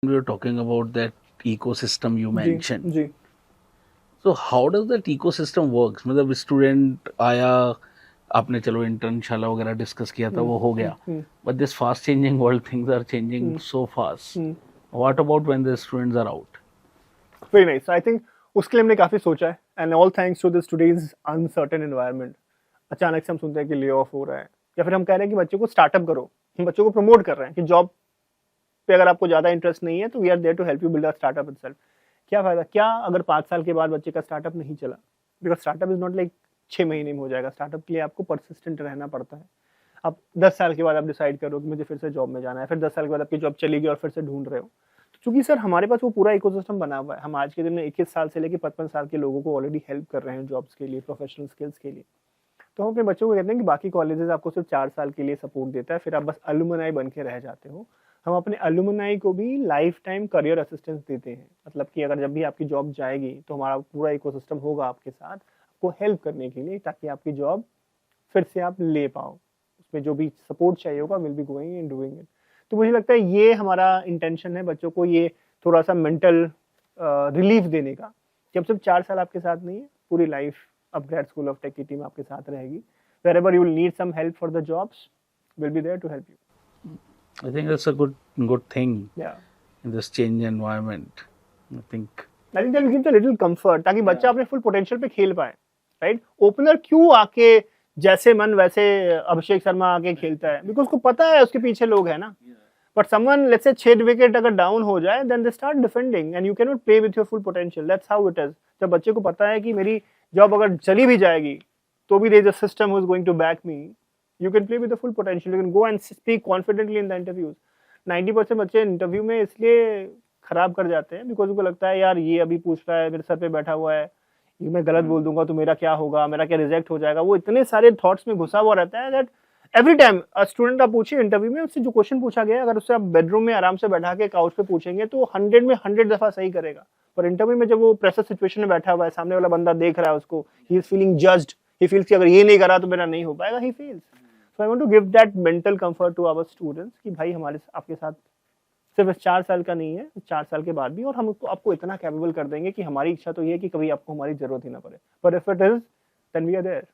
We were talking about that ecosystem you mentioned. जी So how does that ecosystem works? मतलब student आया, आपने चलो इंटर्नशाला वगैरह डिस्कस किया था, वो हो गया, but this fast changing world, things are changing so fast. What about when the students are out? Very nice. I think उसके लिए हमने काफी सोचा है, and all thanks to this today's uncertain environment. अचानक से हम सुनते हैं कि ले ऑफ हो रहा है, या फिर हम कह रहे हैं कि बच्चों को स्टार्टअप करो. हम बच्चों को प्रमोट कर रहे हैं कि जॉब पे अगर आपको ज्यादा इंटरेस्ट नहीं है तो we are there to help you build a startup itself. क्या फायदा, क्या अगर 5 साल के बाद बच्चे का स्टार्टअप नहीं चला? Because startup is not like 6 महीने में हो जाएगा. स्टार्टअप के लिए आपको परसिस्टेंट रहना पड़ता है. अब 10 साल के बाद आप डिसाइड करो कि मुझे फिर से जॉब में जाना है, फिर 10 साल के बाद आपकी जॉब चली गई और फिर से ढूंढ रहे हो. तो चूंकि सर हमारे पास वो पूरा इकोसिस्टम बना हुआ है, हम आज के दिन में 21 साल से लेकर 55 साल के लोगों को ऑलरेडी हेल्प कर रहे हैं जॉब्स के लिए, प्रोफेशनल स्किल्स के लिए. तो हम अपने बच्चों को कहते हैं कि बाकी कॉलेजेस आपको सिर्फ 4 साल के लिए सपोर्ट देता है, फिर आप बस अलुमनाई बन के रह जाते हो. हम अपने अलुमनाई को भी लाइफ टाइम करियर असिस्टेंस देते हैं. मतलब कि अगर जब भी आपकी जॉब जाएगी तो हमारा पूरा इकोसिस्टम होगा आपके साथ, आपको हेल्प करने के लिए, ताकि आपकी जॉब फिर से आप ले पाओ. उसमें जो भी सपोर्ट चाहिए होगा will be going and doing it. तो मुझे लगता है ये हमारा इंटेंशन है बच्चों को ये थोड़ा सा मेंटल रिलीफ देने का, कि अब सिर्फ 4 साल आपके साथ नहीं है, पूरी life upgrade school of tech की टीम आपके साथ रहेगी. wherever you will need some help for the jobs, we'll be there to help you. I think that's a good thing. Yeah, In this change environment. I think that will give the little comfort, ताकि बच्चा अपने full potential पे खेल पाए. Right, opener क्यों आके जैसे मन वैसे अभिषेक शर्मा आके खेलता है? बिकॉज उसको पता है उसके पीछे लोग हैं ना. But someone let's say 6 wicket अगर डाउन हो जाए, then they start defending and you can not play with your full potential. That's how it is. जब बच्चे को पता है कि मेरी जॉब अगर चली भी जाएगी तो भी there is a system who is going to back me, you can play with the full potential, you can go and speak confidently in the interviews. 90% बच्चे इंटरव्यू में इसलिए खराब कर जाते हैं बिकॉज उनको लगता है यार ये अभी पूछ रहा है, मेरे सर पे बैठा हुआ है, ये मैं गलत बोल दूंगा तो मेरा क्या होगा, मेरा क्या रिजेक्ट हो जाएगा. वो इतने सारे थॉट्स में घुसा हुआ रहता है दैट एवरी टाइम स्टूडेंट आप पूछिए इंटरव्यू में, उससे जो क्वेश्चन पूछा गया अगर उससे आप बेडरूम में आराम से बैठा के काउच पे पूछेंगे तो 100 में 100 दफा सही करेगा. पर इंटरव्यू में जब वो प्रेशर सिचुएशन में बैठा हुआ है, सामने वाला बंदा देख रहा है उसको, he is feeling judged, he feels कि अगर ये नहीं करा तो मेरा नहीं हो पाएगा, he feels. So I want to give that mental comfort to our students कि भाई हमारे आपके साथ सिर्फ 4 साल का नहीं है, 4 साल के बाद भी, और हम आपको इतना कैपेबल कर देंगे कि हमारी इच्छा तो ये है कि कभी आपको हमारी जरूरत ही ना पड़े. But if it is, then we are there.